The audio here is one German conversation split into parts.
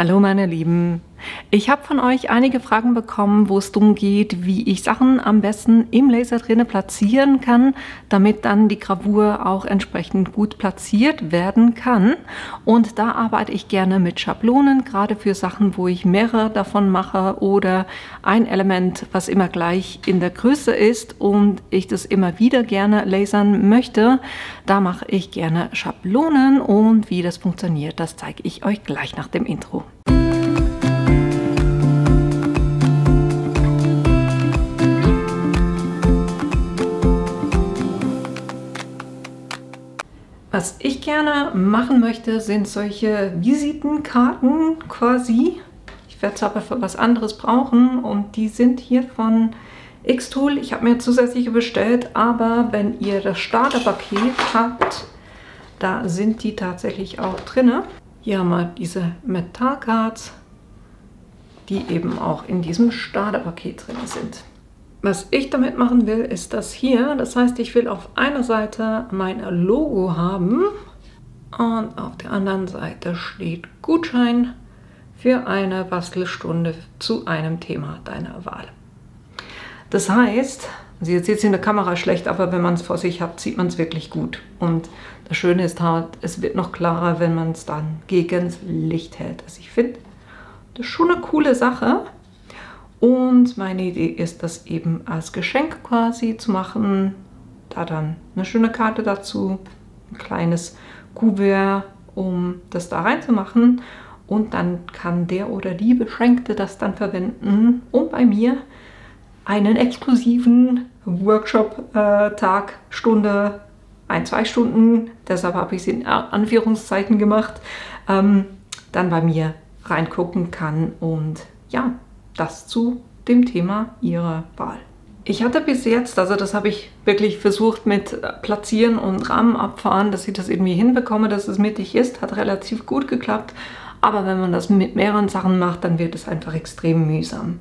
Hallo meine Lieben, ich habe von euch einige Fragen bekommen, wo es darum geht, wie ich Sachen am besten im Laserträne platzieren kann, damit dann die Gravur auch entsprechend gut platziert werden kann. Und da arbeite ich gerne mit Schablonen, gerade für Sachen, wo ich mehrere davon mache oder ein Element, was immer gleich in der Größe ist und ich das immer wieder gerne lasern möchte. Da mache ich gerne Schablonen und wie das funktioniert, das zeige ich euch gleich nach dem Intro. Was ich gerne machen möchte, sind solche Visitenkarten quasi. Ich werde es aber für was anderes brauchen und die sind hier von Xtool. Ich habe mir zusätzliche bestellt, aber wenn ihr das Starterpaket habt, da sind die tatsächlich auch drin. Hier haben wir diese Metallcards, die eben auch in diesem Starterpaket drin sind. Was ich damit machen will, ist das hier. Das heißt, ich will auf einer Seite mein Logo haben und auf der anderen Seite steht Gutschein für eine Bastelstunde zu einem Thema deiner Wahl. Das heißt, also jetzt sieht es in der Kamera schlecht, aber wenn man es vor sich hat, sieht man es wirklich gut. Und das Schöne ist halt, es wird noch klarer, wenn man es dann gegen das Licht hält. Also ich finde, das ist schon eine coole Sache. Und meine Idee ist, das eben als Geschenk quasi zu machen. Da dann eine schöne Karte dazu, ein kleines Kuvert, um das da reinzumachen. Und dann kann der oder die Beschenkte das dann verwenden, um bei mir einen exklusiven Workshop-Tag, Stunde, 1-2 Stunden, deshalb habe ich es in Anführungszeichen gemacht, dann bei mir reingucken kann und ja, das zu dem Thema ihrer Wahl. Ich hatte bis jetzt, also das habe ich wirklich versucht mit Platzieren und Rahmen abfahren, dass ich das irgendwie hinbekomme, dass es mittig ist, hat relativ gut geklappt, aber wenn man das mit mehreren Sachen macht, dann wird es einfach extrem mühsam.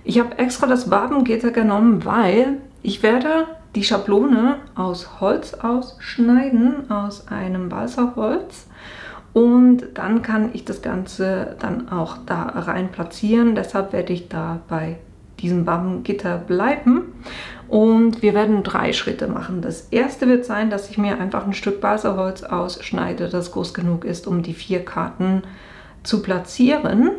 Ich habe extra das Wabengitter genommen, weil ich werde die Schablone aus Holz ausschneiden, aus einem Balsaholz. Und dann kann ich das Ganze dann auch da rein platzieren. Deshalb werde ich da bei diesem Wabengitter bleiben. Und wir werden 3 Schritte machen. Das erste wird sein, dass ich mir einfach ein Stück Balsaholz ausschneide, das groß genug ist, um die 4 Karten zu platzieren.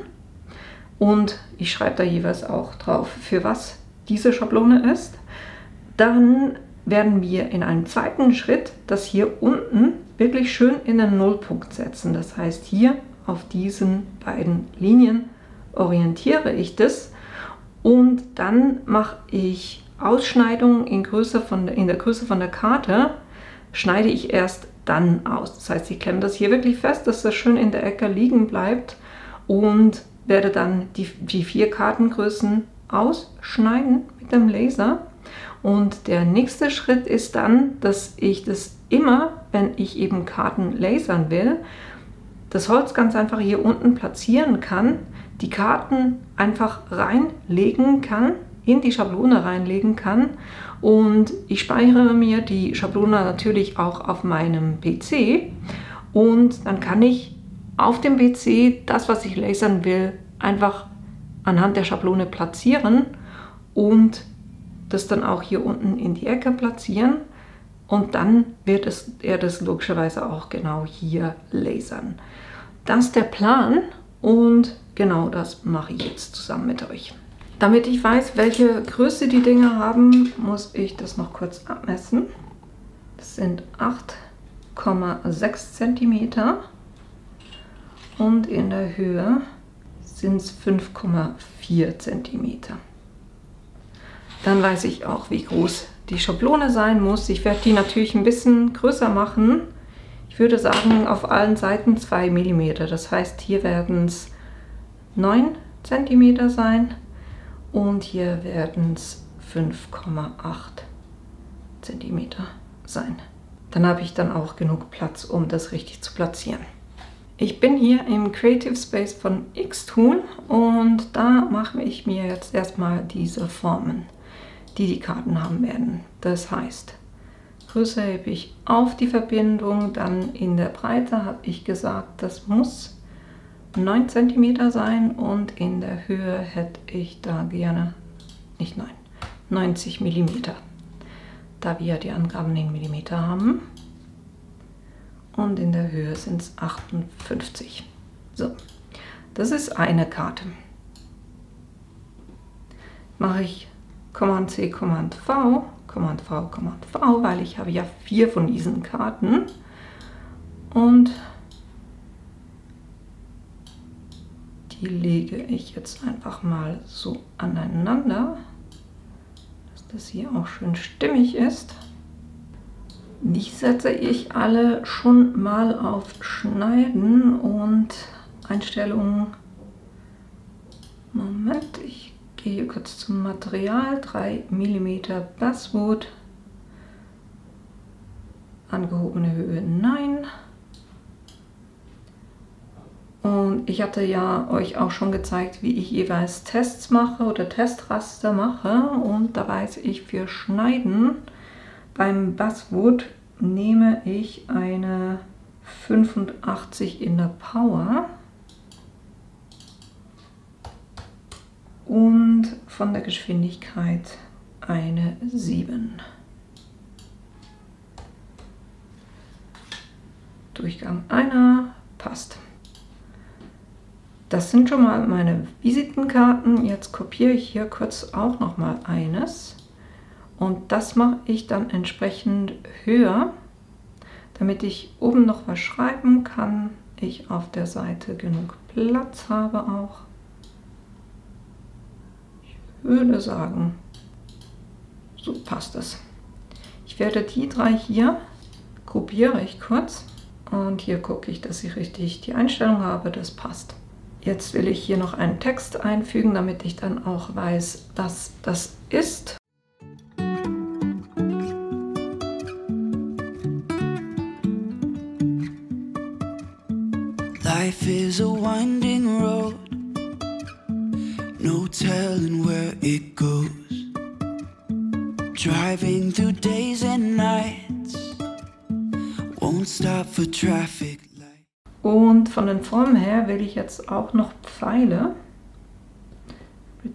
Und ich schreibe da jeweils auch drauf, für was diese Schablone ist. Dann werden wir in einem zweiten Schritt das hier unten wirklich schön in den Nullpunkt setzen. Das heißt, hier auf diesen beiden Linien orientiere ich das und dann mache ich Ausschneidungen in der Größe von der Karte, schneide ich erst dann aus. Das heißt, ich klemme das hier wirklich fest, dass das schön in der Ecke liegen bleibt und werde dann die 4 Kartengrößen ausschneiden mit dem Laser. Und der nächste Schritt ist dann, dass ich das immer, wenn ich eben Karten lasern will, das Holz ganz einfach hier unten platzieren kann, die Karten einfach reinlegen kann, in die Schablone reinlegen kann und ich speichere mir die Schablone natürlich auch auf meinem PC und dann kann ich auf dem PC das, was ich lasern will, einfach anhand der Schablone platzieren und das dann auch hier unten in die Ecke platzieren und dann wird er das logischerweise auch genau hier lasern. Das ist der Plan und genau das mache ich jetzt zusammen mit euch. Damit ich weiß, welche Größe die Dinger haben, muss ich das noch kurz abmessen. Das sind 8,6 cm und in der Höhe sind es 5,4 cm. Dann weiß ich auch, wie groß die Schablone sein muss. Ich werde die natürlich ein bisschen größer machen. Ich würde sagen, auf allen Seiten 2 mm. Das heißt, hier werden es 9 cm sein und hier werden es 5,8 cm sein. Dann habe ich dann auch genug Platz, um das richtig zu platzieren. Ich bin hier im Creative Space von Xtool und da mache ich mir jetzt erstmal diese Formen, die Karten haben werden. Das heißt, Größe hebe ich auf die Verbindung, dann in der Breite habe ich gesagt, das muss 9 cm sein und in der Höhe hätte ich da gerne, nicht 9, 90 mm, da wir die Angaben in Millimeter haben. Und in der Höhe sind es 58. So, das ist eine Karte. Mache ich Command C, Command V, Command V, Command V, weil ich habe ja 4 von diesen Karten. Und die lege ich jetzt einfach mal so aneinander, dass das hier auch schön stimmig ist. Die setze ich alle schon mal auf Schneiden und Einstellungen. Moment, ich gehe hier kurz zum Material. 3 mm Basswood, angehobene Höhe 9. Und ich hatte ja euch auch schon gezeigt, wie ich jeweils Tests mache oder Testraster mache. Und da weiß ich, für Schneiden beim Basswood nehme ich eine 85 in der Power. Und von der Geschwindigkeit eine 7. Durchgang einer, passt. Das sind schon mal meine Visitenkarten. Jetzt kopiere ich hier kurz auch noch mal eines. Und das mache ich dann entsprechend höher, damit ich oben noch was schreiben kann. Ich auf der Seite genug Platz habe auch. Ich würde sagen, so passt es. Ich werde die 3 hier, kopiere ich kurz. Und hier gucke ich, dass ich richtig die Einstellung habe, das passt. Jetzt will ich hier noch einen Text einfügen, damit ich dann auch weiß, was das ist. Life is a winding road, no telling where it goes. Driving through days and nights, won't stop for traffic. Und von den Formen her will ich jetzt auch noch Pfeile.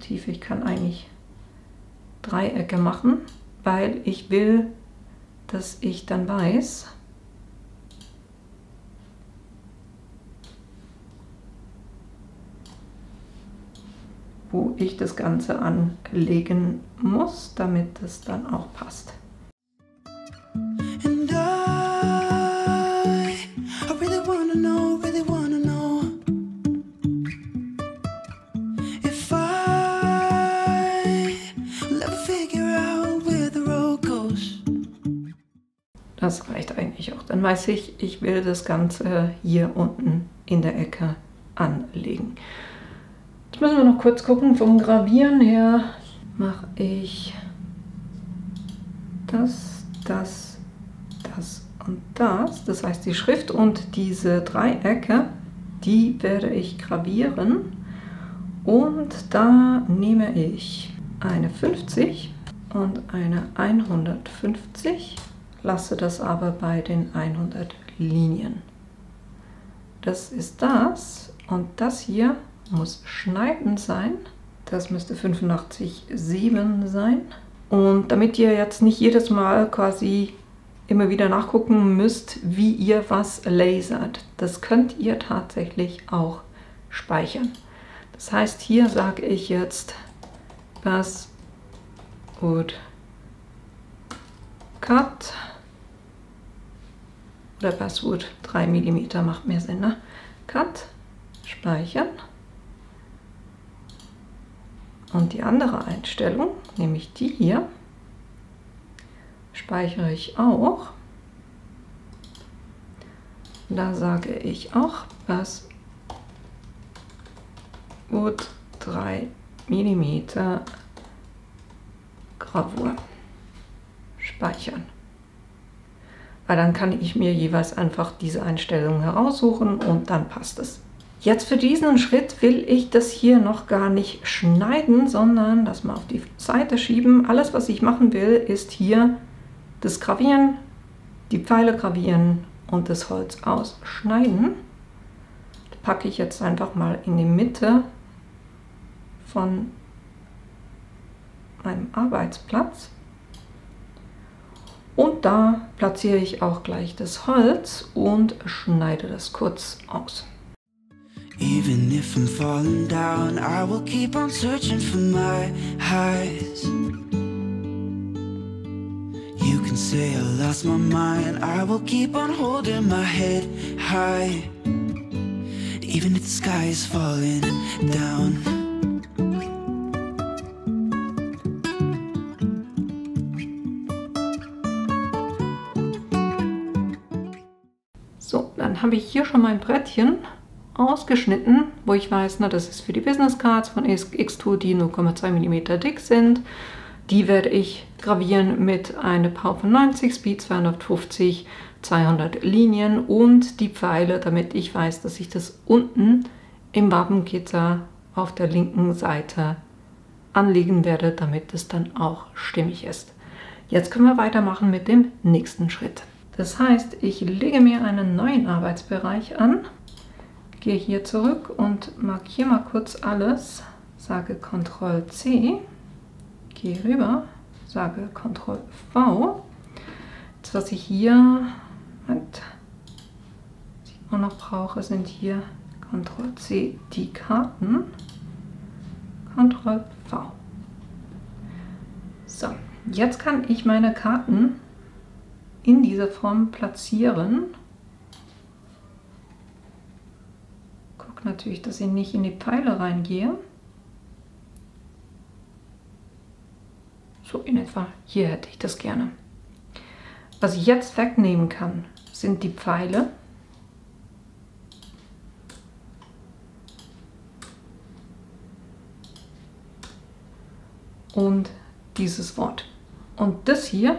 Ich kann eigentlich Dreiecke machen, weil ich will, dass ich dann weiß, wo ich das Ganze anlegen muss, damit es dann auch passt. Das reicht eigentlich auch. Dann weiß ich, ich will das Ganze hier unten in der Ecke anlegen. Jetzt müssen wir noch kurz gucken. Vom Gravieren her mache ich das, das, das und das. Das heißt, die Schrift und diese Dreiecke, die werde ich gravieren. Und da nehme ich eine 50 und eine 150. Lasse das aber bei den 100 Linien. Das ist das und das hier muss schneiden sein. Das müsste 85,7 sein. Und damit ihr jetzt nicht jedes Mal quasi immer wieder nachgucken müsst, wie ihr was lasert, das könnt ihr tatsächlich auch speichern. Das heißt, hier sage ich jetzt Basswood Cut oder Basswood 3 mm macht mehr Sinn, ne? Cut, speichern. Und die andere Einstellung, nämlich die hier, speichere ich auch. Da sage ich auch Basswood 3 mm Gravur. Speichern. Weil dann kann ich mir jeweils einfach diese Einstellungen heraussuchen und dann passt es. Jetzt für diesen Schritt will ich das hier noch gar nicht schneiden, sondern das mal auf die Seite schieben. Alles, was ich machen will, ist hier das Gravieren, die Pfeile gravieren und das Holz ausschneiden. packe ich jetzt einfach mal in die Mitte von meinem Arbeitsplatz. Und da platziere ich auch gleich das Holz und schneide das kurz aus. Even if I'm falling down, I will keep on searching for my highs. You can say I lost my mind, I will keep on holding my head high. Even if the sky is falling down. So, dann habe ich hier schon mein Brettchen ausgeschnitten, wo ich weiß, na, das ist für die Business Cards von Xtool, die 0,2 mm dick sind. Die werde ich gravieren mit einer Power von 90, Speed 250, 200 Linien und die Pfeile, damit ich weiß, dass ich das unten im Wabengitter auf der linken Seite anlegen werde, damit es dann auch stimmig ist. Jetzt können wir weitermachen mit dem nächsten Schritt. Das heißt, ich lege mir einen neuen Arbeitsbereich an, gehe hier zurück und markiere mal kurz alles, sage Ctrl+C, gehe rüber, sage Ctrl+V. Jetzt, was ich hier noch brauche, sind hier Ctrl+C die Karten, Ctrl+V. So, jetzt kann ich meine Karten in dieser Form platzieren. Guck natürlich, dass ich nicht in die Pfeile reingehe. So in etwa hier hätte ich das gerne. Was ich jetzt wegnehmen kann, sind die Pfeile. Und dieses Wort. Und das hier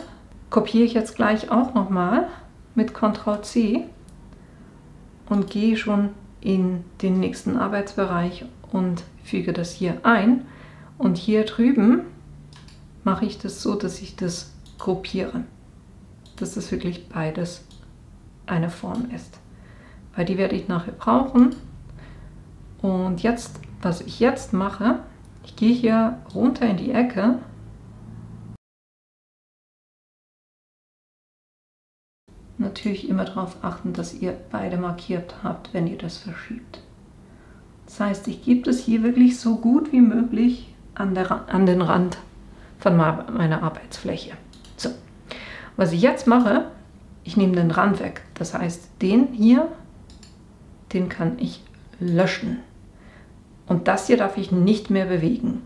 kopiere ich jetzt gleich auch nochmal mit Ctrl+C und gehe schon in den nächsten Arbeitsbereich und füge das hier ein. Und hier drüben mache ich das so, dass ich das gruppiere. Dass das wirklich beides eine Form ist. Weil die werde ich nachher brauchen. Und jetzt, was ich jetzt mache, ich gehe hier runter in die Ecke. Natürlich immer darauf achten, dass ihr beide markiert habt, wenn ihr das verschiebt. Das heißt, ich gebe das hier wirklich so gut wie möglich an den Rand von meiner Arbeitsfläche. So, was ich jetzt mache, ich nehme den Rand weg. Das heißt, den hier, den kann ich löschen. Und das hier darf ich nicht mehr bewegen.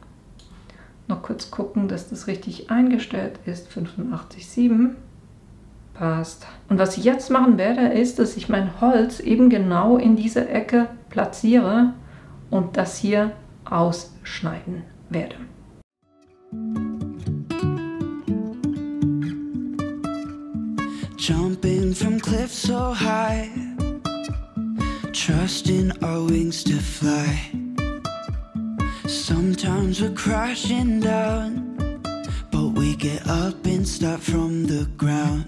Noch kurz gucken, dass das richtig eingestellt ist. 85,7. Passt. Und was ich jetzt machen werde, ist, dass ich mein Holz eben genau in diese Ecke platziere und das hier ausschneiden werde. Jumping from cliffs so high, trusting our wings to fly. Sometimes we're crashing down, but we get up and start from the ground.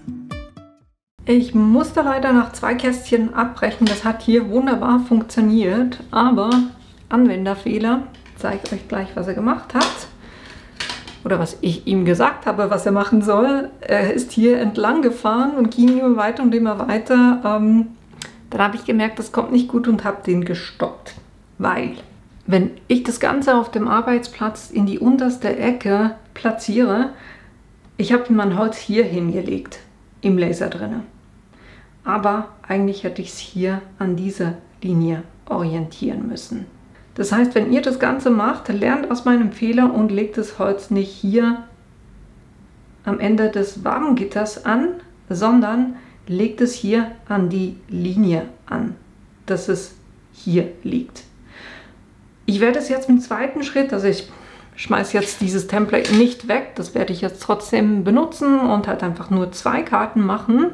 Ich musste leider nach 2 Kästchen abbrechen. Das hat hier wunderbar funktioniert, aber Anwenderfehler. Ich zeige euch gleich, was er gemacht hat. Oder was ich ihm gesagt habe, was er machen soll. Er ist hier entlang gefahren und ging immer weiter und immer weiter. Dann habe ich gemerkt, das kommt nicht gut und habe den gestoppt. Weil, wenn ich das Ganze auf dem Arbeitsplatz in die unterste Ecke platziere, ich habe mein Holz hier hingelegt, im Laser drin. Aber eigentlich hätte ich es hier an dieser Linie orientieren müssen. Das heißt, wenn ihr das Ganze macht, lernt aus meinem Fehler und legt das Holz nicht hier am Ende des Wabengitters an, sondern legt es hier an die Linie an, dass es hier liegt. Ich werde es jetzt im zweiten Schritt, also ich schmeiße jetzt dieses Template nicht weg, das werde ich jetzt trotzdem benutzen und halt einfach nur 2 Karten machen.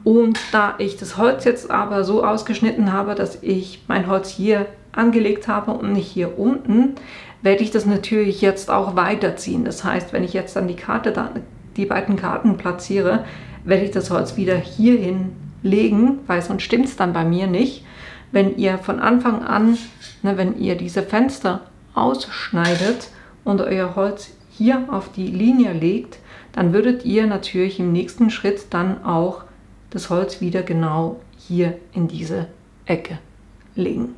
Und da ich das Holz jetzt aber so ausgeschnitten habe, dass ich mein Holz hier angelegt habe und nicht hier unten, werde ich das natürlich jetzt auch weiterziehen. Das heißt, wenn ich jetzt dann die beiden Karten platziere, werde ich das Holz wieder hier hinlegen, weil sonst stimmt es dann bei mir nicht. wenn ihr von Anfang an, ne, wenn ihr diese Fenster ausschneidet und euer Holz hier auf die Linie legt, dann würdet ihr natürlich im nächsten Schritt dann auch das Holz wieder genau hier in diese Ecke legen.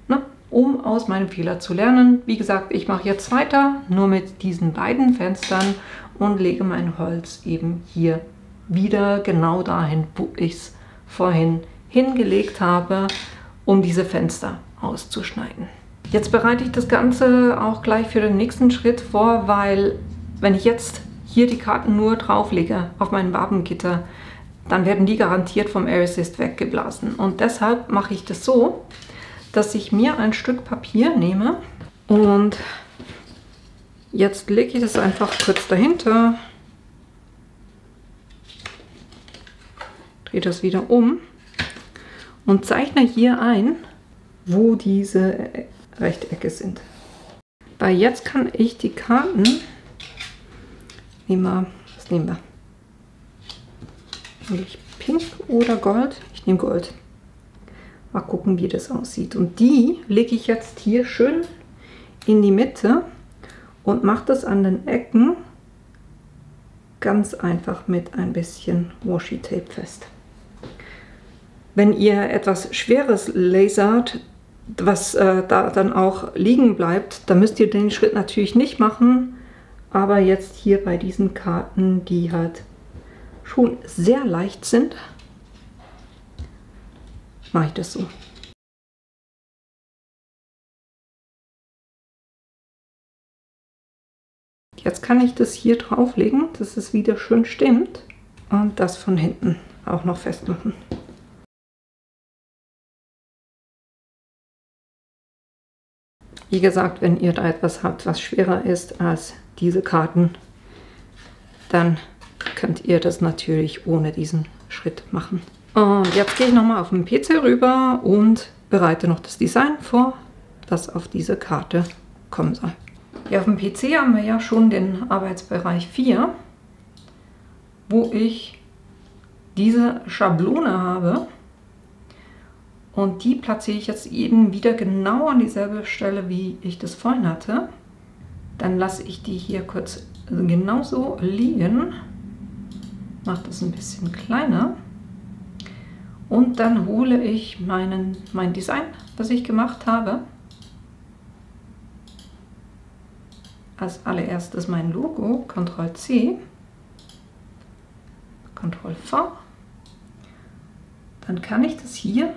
Ne? Um aus meinem Fehler zu lernen. Wie gesagt, ich mache jetzt weiter, nur mit diesen beiden Fenstern und lege mein Holz eben hier wieder genau dahin, wo ich es vorhin hingelegt habe, um diese Fenster auszuschneiden. Jetzt bereite ich das Ganze auch gleich für den nächsten Schritt vor, weil wenn ich jetzt hier die Karten nur drauflege auf mein Wabengitter, dann werden die garantiert vom Air Assist weggeblasen. Und deshalb mache ich das so, dass ich mir ein Stück Papier nehme und jetzt lege ich das einfach kurz dahinter, drehe das wieder um und zeichne hier ein, wo diese Rechtecke sind. Weil jetzt kann ich die Karten, was nehmen wir? Eigentlich Pink oder Gold? Ich nehme Gold. Mal gucken, wie das aussieht. Und die lege ich jetzt hier schön in die Mitte und mache das an den Ecken ganz einfach mit ein bisschen Washi-Tape fest. Wenn ihr etwas Schweres lasert, was da dann auch liegen bleibt, dann müsst ihr den Schritt natürlich nicht machen. Aber jetzt hier bei diesen Karten, die halt schon sehr leicht sind, mache ich das so. Jetzt kann ich das hier drauflegen, dass es wieder schön stimmt und das von hinten auch noch festmachen. Wie gesagt, wenn ihr da etwas habt, was schwerer ist als diese Karten, dann könnt ihr das natürlich ohne diesen Schritt machen. Und jetzt gehe ich nochmal auf den PC rüber und bereite noch das Design vor, das auf diese Karte kommen soll. Hier auf dem PC haben wir ja schon den Arbeitsbereich 4, wo ich diese Schablone habe. Und die platziere ich jetzt eben wieder genau an dieselbe Stelle, wie ich das vorhin hatte. Dann lasse ich die hier kurz genauso liegen. Mache das ein bisschen kleiner. Und dann hole ich mein Design, was ich gemacht habe. Als allererstes mein Logo, Ctrl+C, Ctrl+V. Dann kann ich das hier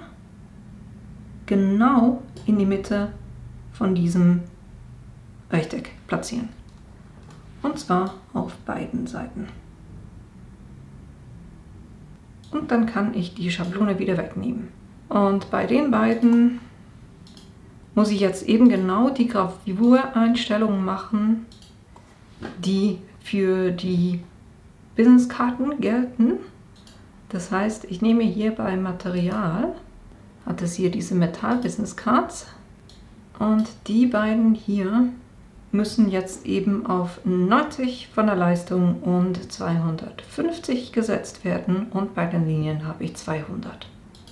genau in die Mitte von diesem Rechteck platzieren. Und zwar auf beiden Seiten. Und dann kann ich die Schablone wieder wegnehmen. Und bei den beiden muss ich jetzt eben genau die Gravureinstellungen machen, die für die Businesskarten gelten. Das heißt, ich nehme hier beim Material, hat es hier diese Metall Business Cards und die beiden hier müssen jetzt eben auf 90 von der Leistung und 250 gesetzt werden und bei den Linien habe ich 200.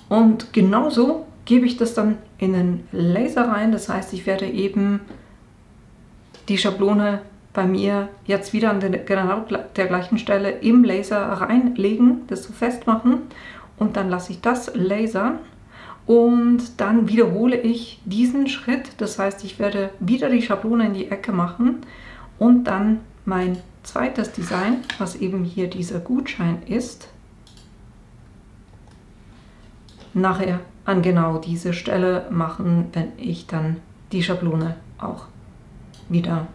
Und genauso gebe ich das dann in den Laser rein, das heißt, ich werde eben die Schablone bei mir jetzt wieder an genau der gleichen Stelle im Laser reinlegen, das so festmachen und dann lasse ich das lasern. Und dann wiederhole ich diesen Schritt, das heißt, ich werde wieder die Schablone in die Ecke machen und dann mein zweites Design, was eben hier dieser Gutschein ist, nachher an genau diese Stelle machen, wenn ich dann die Schablone auch wieder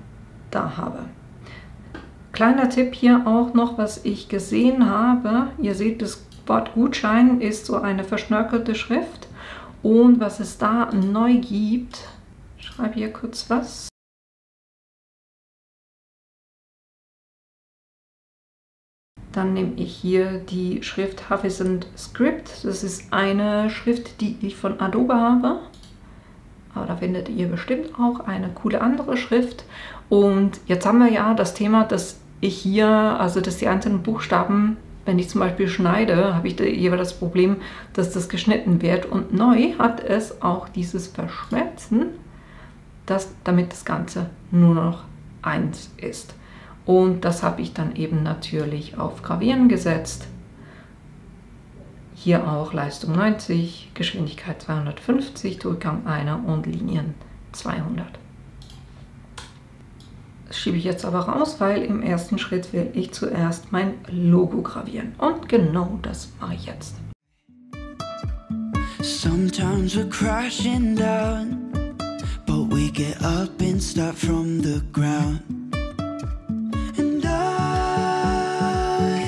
da habe. Kleiner Tipp hier auch noch, was ich gesehen habe. Ihr seht, das Wort Gutschein ist so eine verschnörkelte Schrift. Und was es da neu gibt, ich schreibe hier kurz was. Dann nehme ich hier die Schrift Hafizent Script. Das ist eine Schrift, die ich von Adobe habe. Aber da findet ihr bestimmt auch eine coole andere Schrift. Und jetzt haben wir ja das Thema, dass ich hier, also dass die einzelnen Buchstaben wenn ich zum Beispiel schneide, habe ich jeweils das Problem, dass das geschnitten wird. Und neu hat es auch dieses Verschmelzen, damit das Ganze nur noch eins ist. Und das habe ich dann eben natürlich auf Gravieren gesetzt. Hier auch Leistung 90, Geschwindigkeit 250, Durchgang 1 und Linien 200. Das schiebe ich jetzt aber raus, weil im ersten Schritt will ich zuerst mein Logo gravieren. Und genau das mache ich jetzt. Sometimes we're crashing down, but we get up and start from the ground. And I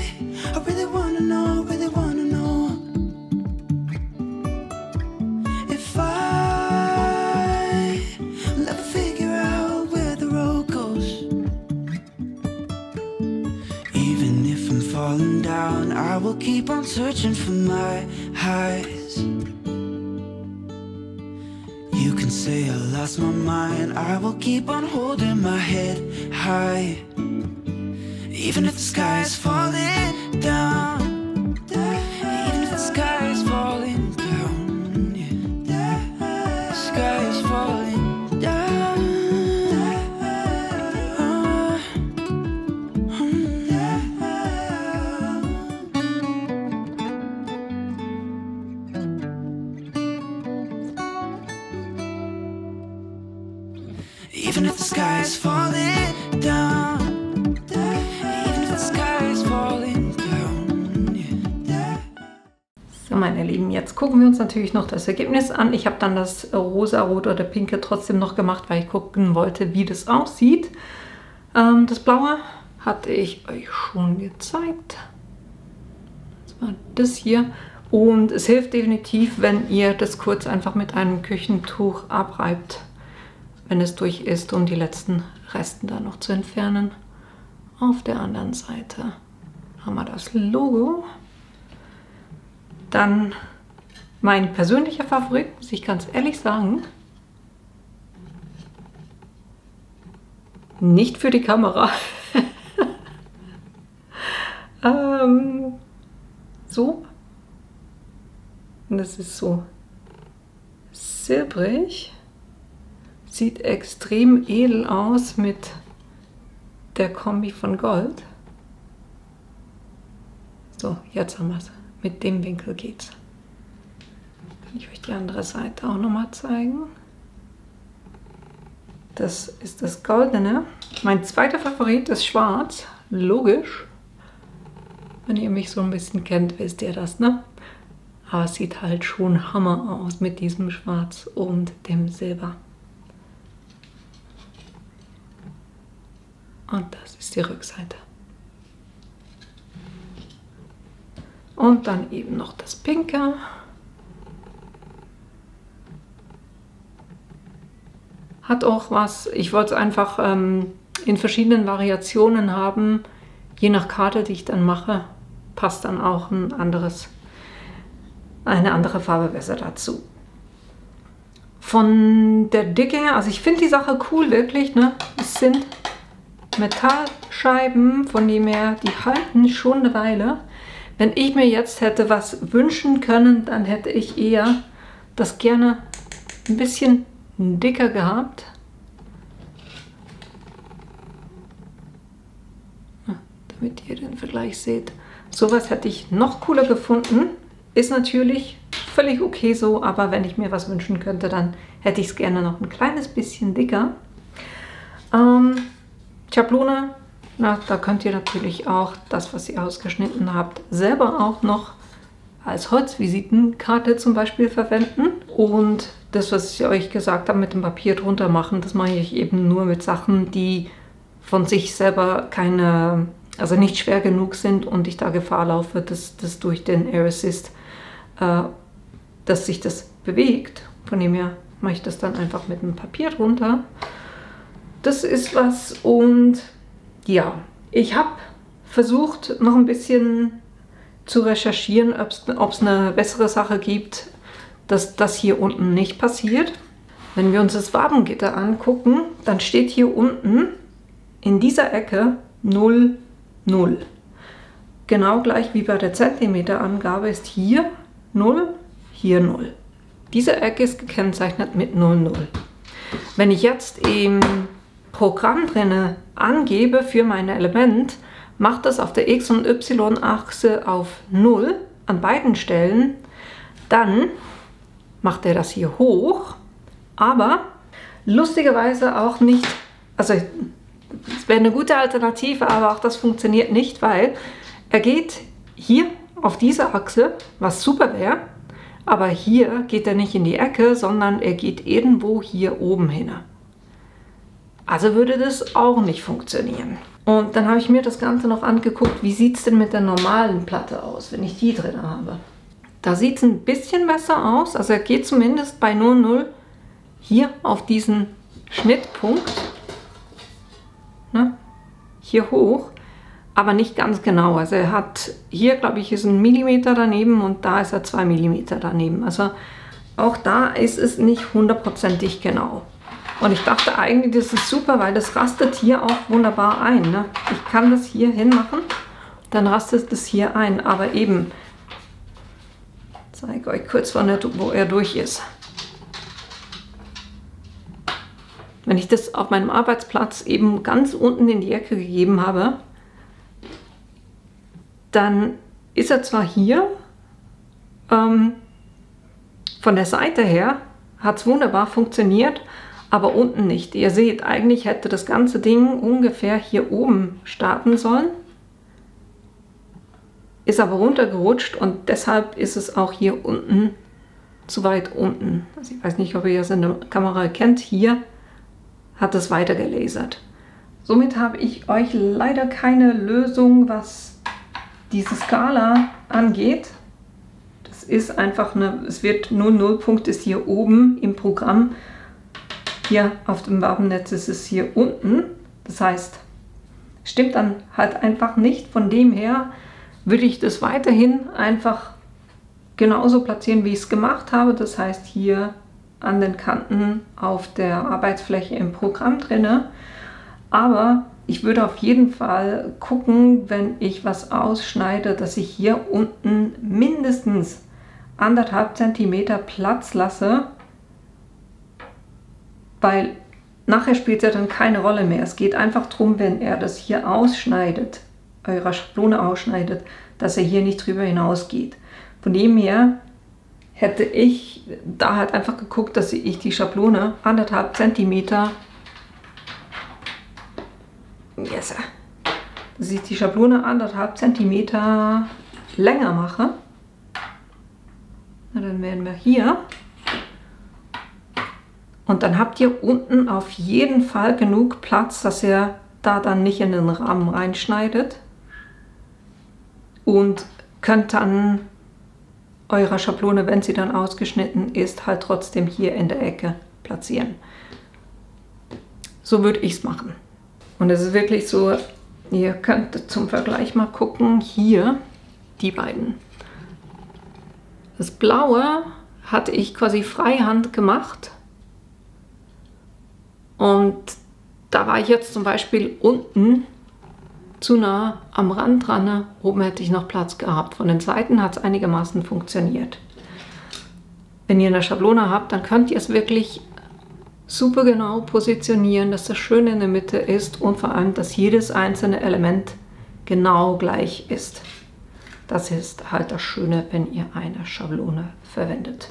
really wanna know if I will ever figure out where the road goes. Even if I'm falling down, I will keep on searching for my highs. You can say I lost my mind, I will keep on holding my head high. Even if the sky is falling down, even if the sky is falling down, yeah. The sky is falling down. Even if the sky is falling down, even if the sky is falling down, yeah. So, meine Lieben, jetzt gucken wir uns natürlich noch das Ergebnis an. Ich habe dann das rosa, rot oder pinke trotzdem noch gemacht, weil ich gucken wollte, wie das aussieht. Das blaue hatte ich euch schon gezeigt. Das war das hier. Und es hilft definitiv, wenn ihr das kurz einfach mit einem Küchentuch abreibt, wenn es durch ist, um die letzten Resten da noch zu entfernen. Auf der anderen Seite haben wir das Logo. Dann mein persönlicher Favorit, muss ich ganz ehrlich sagen. Nicht für die Kamera. So. Und das ist so silbrig. Sieht extrem edel aus mit der Kombi von Gold. So, jetzt haben wir es. Mit dem Winkel geht's. Kann ich euch die andere Seite auch nochmal zeigen. Das ist das Goldene. Mein zweiter Favorit ist schwarz. Logisch. Wenn ihr mich so ein bisschen kennt, wisst ihr das, ne? Aber es sieht halt schon Hammer aus mit diesem Schwarz und dem Silber. Und das ist die Rückseite. Und dann eben noch das Pinke. Hat auch was, ich wollte es einfach in verschiedenen Variationen haben. Je nach Karte, die ich dann mache, passt dann auch eine andere Farbe besser dazu. Von der Dicke her, also ich finde die Sache cool, wirklich, ne? Es sind Metallscheiben, von dem her, die halten schon eine Weile. Wenn ich mir jetzt hätte was wünschen können, dann hätte ich eher das gerne ein bisschen dicker gehabt. Damit ihr den Vergleich seht. Sowas hätte ich noch cooler gefunden. Ist natürlich völlig okay so, aber wenn ich mir was wünschen könnte, dann hätte ich es gerne noch ein kleines bisschen dicker. Schablone, na, da könnt ihr natürlich auch das, was ihr ausgeschnitten habt, selber auch noch als Holzvisitenkarte zum Beispiel verwenden. Und das, was ich euch gesagt habe, mit dem Papier drunter machen, das mache ich eben nur mit Sachen, die von sich selber keine, also nicht schwer genug sind und ich da Gefahr laufe, dass das durch den Air Assist, dass sich das bewegt. Von dem her mache ich das dann einfach mit dem Papier drunter. Das ist was. Und ja, ich habe versucht, noch ein bisschen zu recherchieren, ob es eine bessere Sache gibt, dass das hier unten nicht passiert. Wenn wir uns das Wabengitter angucken, dann steht hier unten in dieser Ecke 0, 0. genau gleich wie bei der Zentimeterangabe ist hier 0, hier 0. Diese Ecke ist gekennzeichnet mit 0, 0. Wenn ich jetzt im Programm drin angebe für mein Element, macht das auf der X- und Y-Achse auf 0 an beiden Stellen, dann macht er das hier hoch, aber lustigerweise auch nicht, also es wäre eine gute Alternative, aber auch das funktioniert nicht, weil er geht hier auf diese Achse, was super wäre, aber hier geht er nicht in die Ecke, sondern er geht irgendwo hier oben hin. Also würde das auch nicht funktionieren. Und dann habe ich mir das Ganze noch angeguckt, wie sieht es denn mit der normalen Platte aus, wenn ich die drin habe. Da sieht es ein bisschen besser aus, also er geht zumindest bei 0, 0 hier auf diesen Schnittpunkt, ne, hier hoch, aber nicht ganz genau. Also er hat hier, glaube ich, ist 1 Millimeter daneben und da ist er 2 Millimeter daneben. Also auch da ist es nicht hundertprozentig genau. Und ich dachte eigentlich, das ist super, weil das rastet hier auch wunderbar ein. Ne? Ich kann das hier hinmachen, dann rastet es hier ein. Aber eben, ich zeige euch kurz, wo er durch ist. Wenn ich das auf meinem Arbeitsplatz eben ganz unten in die Ecke gegeben habe, dann ist er zwar hier, von der Seite her hat es wunderbar funktioniert, aber unten nicht. Ihr seht, eigentlich hätte das ganze Ding ungefähr hier oben starten sollen, ist aber runtergerutscht und deshalb ist es auch hier unten zu weit unten. Also ich weiß nicht, ob ihr das in der Kamera kennt, hier hat es weiter gelasert. Somit habe ich euch leider keine Lösung, was diese Skala angeht. Das ist einfach es wird 0, Punkt ist hier oben im Programm. Hier auf dem Wabennetz ist es hier unten. Das heißt, stimmt dann halt einfach nicht. Von dem her würde ich das weiterhin einfach genauso platzieren, wie ich es gemacht habe. Das heißt, hier an den Kanten auf der Arbeitsfläche im Programm drinne. Aber ich würde auf jeden Fall gucken, wenn ich was ausschneide, dass ich hier unten mindestens 1,5 cm Platz lasse, weil nachher spielt es ja dann keine Rolle mehr. Es geht einfach darum, wenn er das hier ausschneidet, eure Schablone ausschneidet, dass er hier nicht drüber hinausgeht. Von dem her hätte ich da halt einfach geguckt, dass ich die Schablone 1,5 cm dass ich die Schablone 1,5 cm länger mache. Na, dann wären wir hier. Und dann habt ihr unten auf jeden Fall genug Platz, dass ihr da dann nicht in den Rahmen reinschneidet. Und könnt dann eure Schablone, wenn sie dann ausgeschnitten ist, halt trotzdem hier in der Ecke platzieren. So würde ich es machen. Und es ist wirklich so, ihr könnt zum Vergleich mal gucken, hier die beiden. Das Blaue hatte ich quasi freihand gemacht und da war ich jetzt zum Beispiel unten zu nah am Rand dran, oben hätte ich noch Platz gehabt. Von den Seiten hat es einigermaßen funktioniert. Wenn ihr eine Schablone habt, dann könnt ihr es wirklich super genau positionieren, dass das schön in der Mitte ist und vor allem, dass jedes einzelne Element genau gleich ist. Das ist halt das Schöne, wenn ihr eine Schablone verwendet.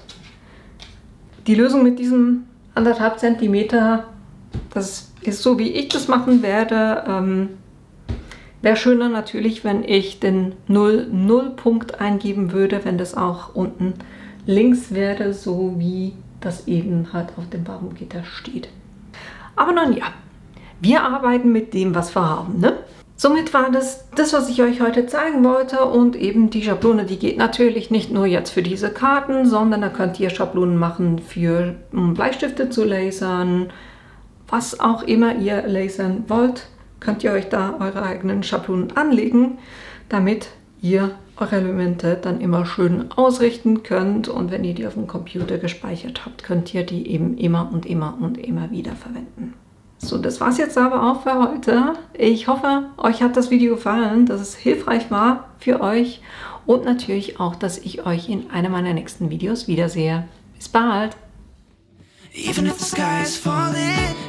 Die Lösung mit diesem 1,5 cm, das ist so, wie ich das machen werde. Wäre schöner natürlich, wenn ich den 0 Punkt eingeben würde, wenn das auch unten links wäre, so wie das eben halt auf dem Wabengitter steht. Aber nun ja, wir arbeiten mit dem, was wir haben, ne? Somit war das, was ich euch heute zeigen wollte und eben die Schablone, die geht natürlich nicht nur jetzt für diese Karten, sondern da könnt ihr Schablonen machen für Bleistifte zu lasern, was auch immer ihr lasern wollt, könnt ihr euch da eure eigenen Schablonen anlegen, damit ihr eure Elemente dann immer schön ausrichten könnt und wenn ihr die auf dem Computer gespeichert habt, könnt ihr die eben immer und immer und immer wieder verwenden. So, das war's jetzt aber auch für heute. Ich hoffe, euch hat das Video gefallen, dass es hilfreich war für euch und natürlich auch, dass ich euch in einem meiner nächsten Videos wiedersehe. Bis bald! Even if the sky is falling